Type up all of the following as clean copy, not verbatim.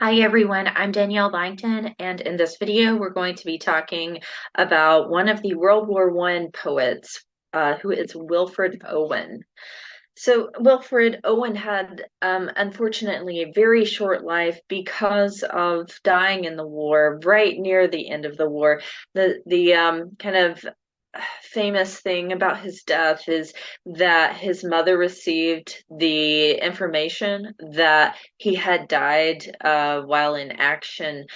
Hi everyone, I'm Danielle Byington, and in this video we're going to be talking about one of the World War One poets, who is Wilfred Owen. So Wilfred Owen had, unfortunately, a very short life because of dying in the war, right near the end of the war. The kind of famous thing about his death is that his mother received the information that he had died while in action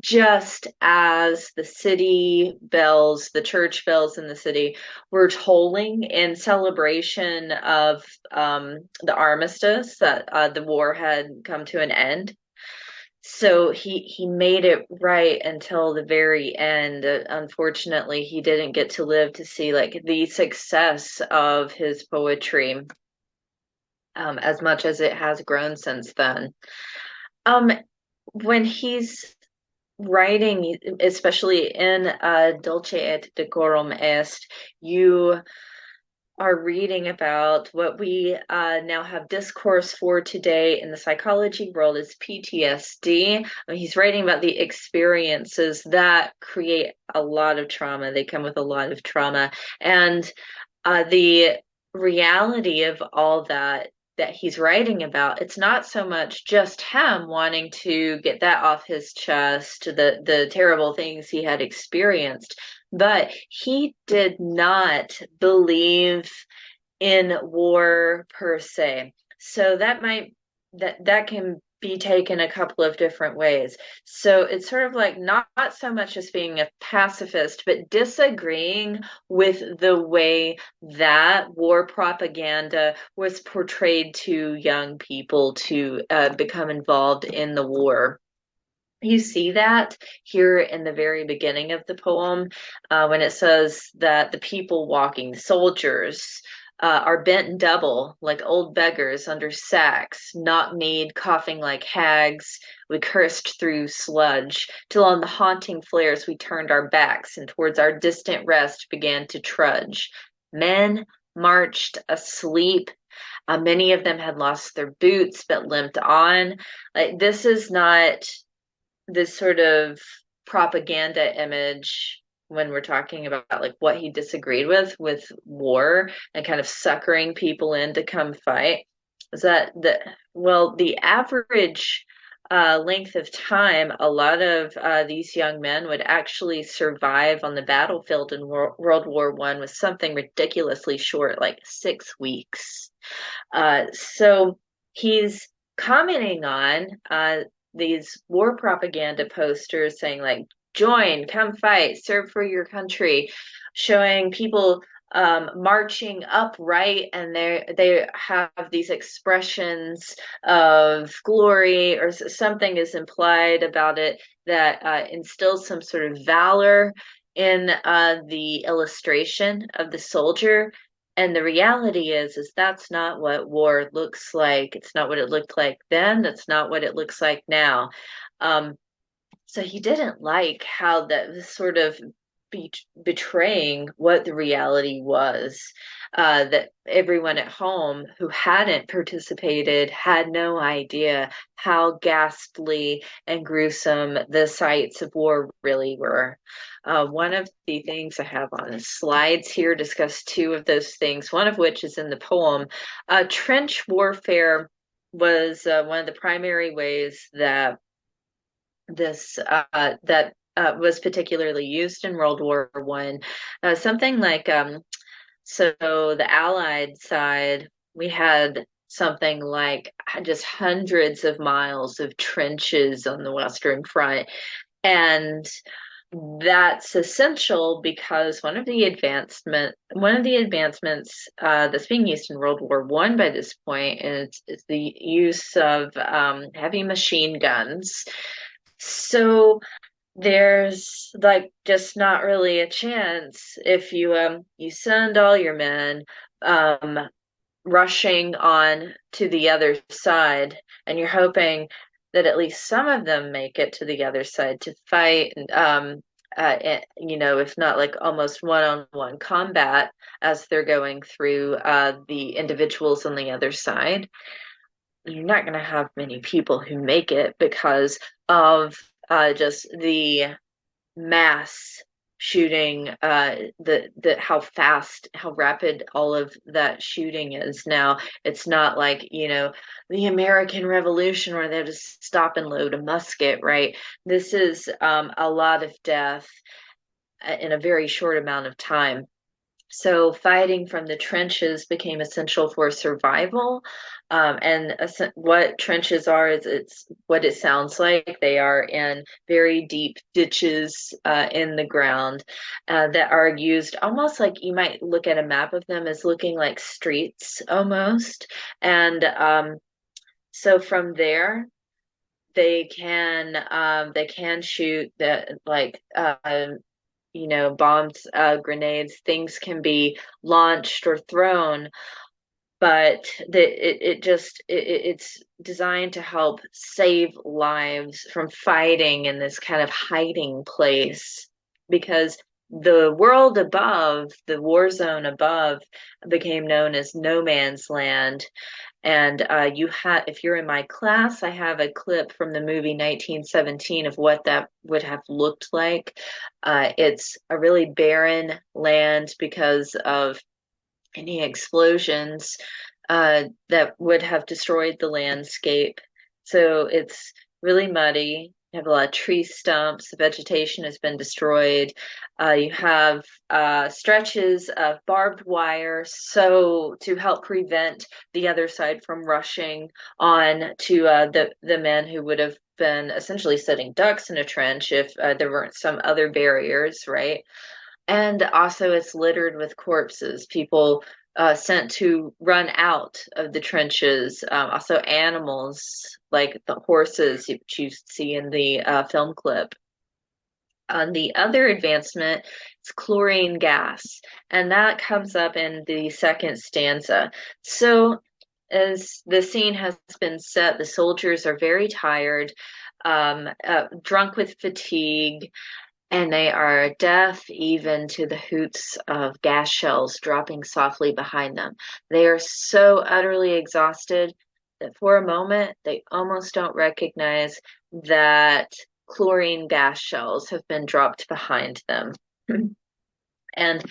just as the city bells, the church bells in the city, were tolling in celebration of the armistice that the war had come to an end. So he made it right until the very end. Unfortunately, he didn't get to live to see like the success of his poetry, as much as it has grown since then. Um, when he's writing, especially in Dulce Et Decorum Est, you are reading about what we now have discourse for today in the psychology world is PTSD. I mean, he's writing about the experiences that create a lot of trauma. They come with a lot of trauma. And the reality of all that he's writing about, it's not so much just him wanting to get that off his chest, the terrible things he had experienced, but he did not believe in war per se. So that can be taken a couple of different ways. So it's sort of like not so much as being a pacifist, but disagreeing with the way that war propaganda was portrayed to young people to become involved in the war. You see that here in the very beginning of the poem, when it says that the people walking, the soldiers, are bent double like old beggars under sacks, knock-kneed, coughing like hags. We cursed through sludge, till on the haunting flares we turned our backs, and towards our distant rest began to trudge. Men marched asleep. Many of them had lost their boots, but limped on. Like, this is not this sort of propaganda image when we're talking about like what he disagreed with war and kind of suckering people in to come fight is that the average length of time a lot of these young men would actually survive on the battlefield in World War One was something ridiculously short, like 6 weeks. So he's commenting on these war propaganda posters saying like join, come fight, serve for your country, showing people marching upright, and they have these expressions of glory, or something is implied about it that instills some sort of valor in the illustration of the soldier. And the reality is that's not what war looks like. It's not what it looked like then. That's not what it looks like now. Um, so he didn't like how that was sort of betraying what the reality was. That everyone at home who hadn't participated had no idea how ghastly and gruesome the sights of war really were. One of the things I have on the slides here discuss two of those things, one of which is in the poem. Trench warfare was one of the primary ways that this that was particularly used in World War One. Something like so the Allied side, we had something like just hundreds of miles of trenches on the Western Front, and that's essential because one of the advancements that's being used in World War One by this point is the use of heavy machine guns. So there's like just not really a chance if you send all your men um rushing on to the other side, and you're hoping that at least some of them make it to the other side to fight, and if not like almost one-on-one combat as they're going through the individuals on the other side. you're not going to have many people who make it because of just the mass shooting, the how fast, how rapid all of that shooting is now. It's not like, the American Revolution where they just stop and load a musket, right? This is a lot of death in a very short amount of time. So fighting from the trenches became essential for survival. And what trenches are is it's what it sounds like. They are in very deep ditches in the ground that are used almost like you might look at a map of them as looking like streets almost. And so from there, they can shoot that like bombs, grenades, things can be launched or thrown, but it's designed to help save lives from fighting in this kind of hiding place because the world above, the war zone above, became known as no man's land. And if you're in my class, I have a clip from the movie 1917 of what that would have looked like. It's a really barren land because of any explosions that would have destroyed the landscape. So it's really muddy. You have a lot of tree stumps. The vegetation has been destroyed. You have stretches of barbed wire, so to help prevent the other side from rushing on to the men who would have been essentially setting ducks in a trench if there weren't some other barriers, right? And also, it's littered with corpses, people sent to run out of the trenches. Also, animals like the horses you see in the film clip. On the other advancement, it's chlorine gas, and that comes up in the second stanza. So, as the scene has been set, the soldiers are very tired, drunk with fatigue, and they are deaf even to the hoots of gas shells dropping softly behind them. They are so utterly exhausted that for a moment they almost don't recognize that chlorine gas shells have been dropped behind them. And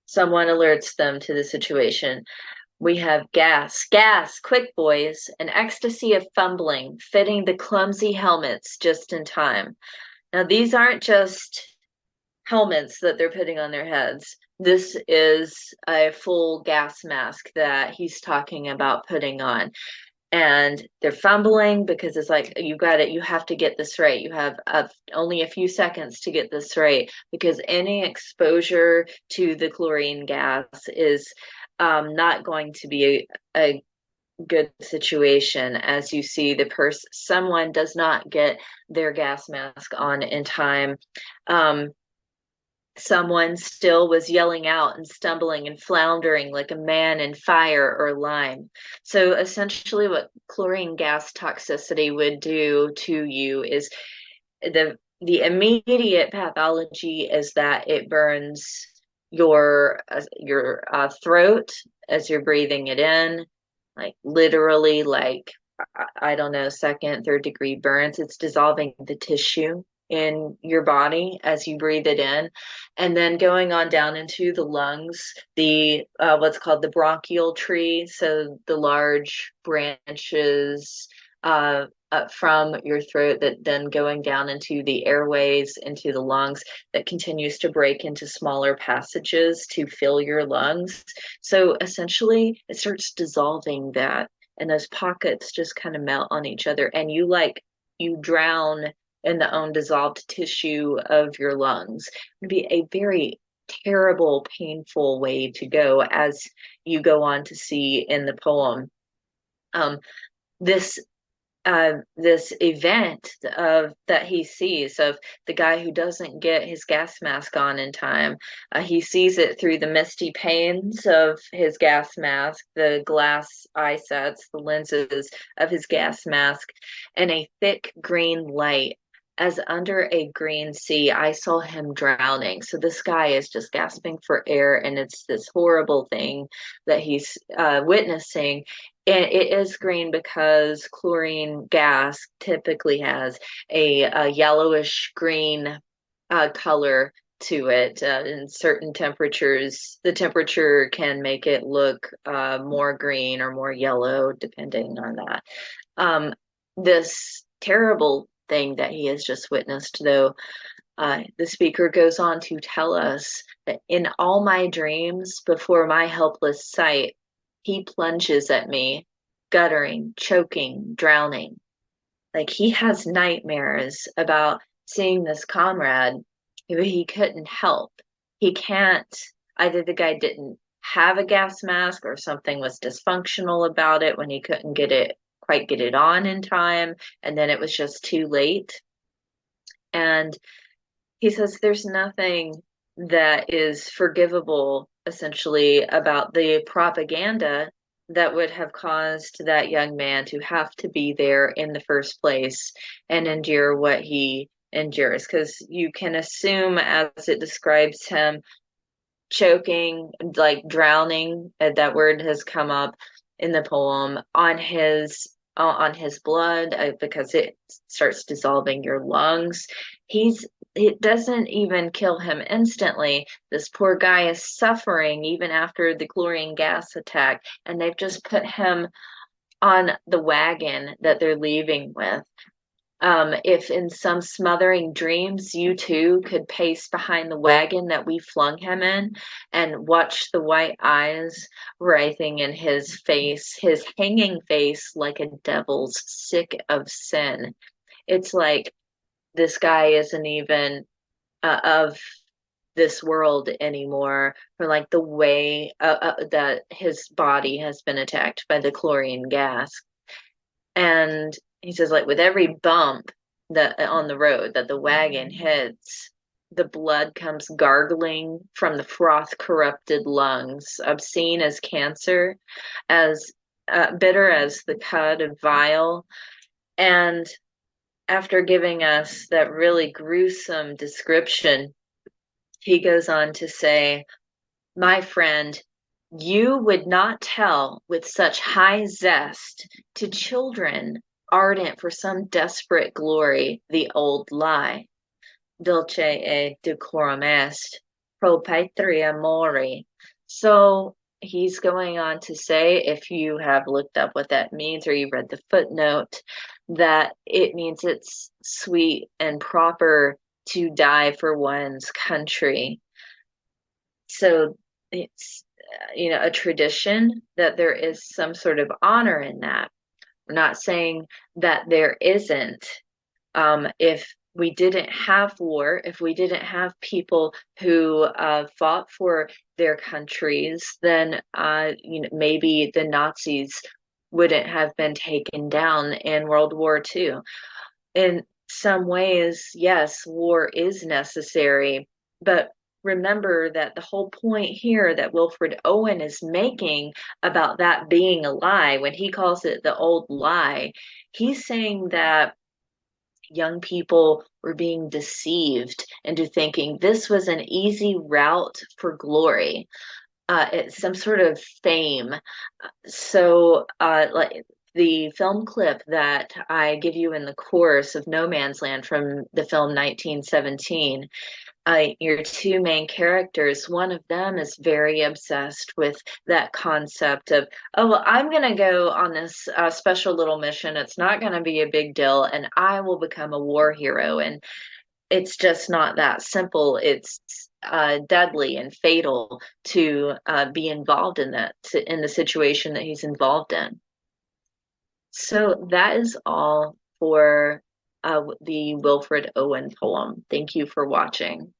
someone alerts them to the situation. We have gas, gas, quick boys, an ecstasy of fumbling, fitting the clumsy helmets just in time. Now, these aren't just helmets that they're putting on their heads. This is a full gas mask that he's talking about putting on. And they're fumbling because it's like, you got it, you have to get this right. You have only a few seconds to get this right because any exposure to the chlorine gas is not going to be a good situation. As you see, someone does not get their gas mask on in time. Someone still was yelling out and stumbling and floundering like a man in fire or lime. So essentially what chlorine gas toxicity would do to you is the immediate pathology is that it burns your throat as you're breathing it in, like literally, like I don't know, second, third degree burns. It's dissolving the tissue in your body as you breathe it in, and then going on down into the lungs, the what's called the bronchial tree, so the large branches from your throat that then going down into the airways, into the lungs, that continues to break into smaller passages to fill your lungs. So essentially, it starts dissolving that, and those pockets just kind of melt on each other, and you drown in the own dissolved tissue of your lungs. It would be a very terrible, painful way to go, as you go on to see in the poem. Um, this this event of that he sees of the guy who doesn't get his gas mask on in time. He sees it through the misty panes of his gas mask, the glass eye sets, the lenses of his gas mask, and a thick green light. As under a green sea, I saw him drowning. So this guy is just gasping for air, and it's this horrible thing that he's witnessing. it is green because chlorine gas typically has a yellowish green color to it. In certain temperatures, the temperature can make it look more green or more yellow, depending on that. Um, this terrible thing that he has just witnessed, though, the speaker goes on to tell us that in all my dreams, before my helpless sight, he plunges at me, guttering, choking, drowning. Like he has nightmares about seeing this comrade who he couldn't help. He can't, either the guy didn't have a gas mask or something was dysfunctional about it when he couldn't quite get it on in time, and then it was just too late. And he says there's nothing that is forgivable, essentially, about the propaganda that would have caused that young man to have to be there in the first place and endure what he endures. Because you can assume, as it describes him, choking, like drowning, that word has come up in the poem, on his blood, because it starts dissolving your lungs. It doesn't even kill him instantly. This poor guy is suffering even after the chlorine gas attack, and they've just put him on the wagon that they're leaving with. If in some smothering dreams you too could pace behind the wagon that we flung him in and watch the white eyes writhing in his face, his hanging face like a devil's sick of sin. It's like this guy isn't even of this world anymore, for like the way that his body has been attacked by the chlorine gas. And he says, like, with every bump that on the road that the wagon hits, the blood comes gargling from the froth corrupted lungs, obscene as cancer, as bitter as the cud of vile. And after giving us that really gruesome description, he goes on to say, my friend, you would not tell with such high zest to children ardent for some desperate glory the old lie. Dulce et decorum est, pro patria mori. So he's going on to say, if you have looked up what that means or you read the footnote, that it means it's sweet and proper to die for one's country. So it's a tradition that there is some sort of honor in that. We're not saying that there isn't. If we didn't have war, if we didn't have people who fought for their countries, then maybe the Nazis wouldn't have been taken down in World War II. In some ways, yes, war is necessary, but remember that the whole point here that Wilfred Owen is making about that being a lie, when he calls it the old lie, he's saying that young people were being deceived into thinking this was an easy route for glory. It's some sort of fame. So, like the film clip that I give you in the course of No Man's Land from the film 1917, your two main characters, one of them is very obsessed with that concept of, oh, well, I'm going to go on this special little mission. It's not going to be a big deal, and I will become a war hero. And it's just not that simple. It's deadly and fatal to be involved in in the situation that he's involved in. So that is all for the Wilfred Owen poem. Thank you for watching.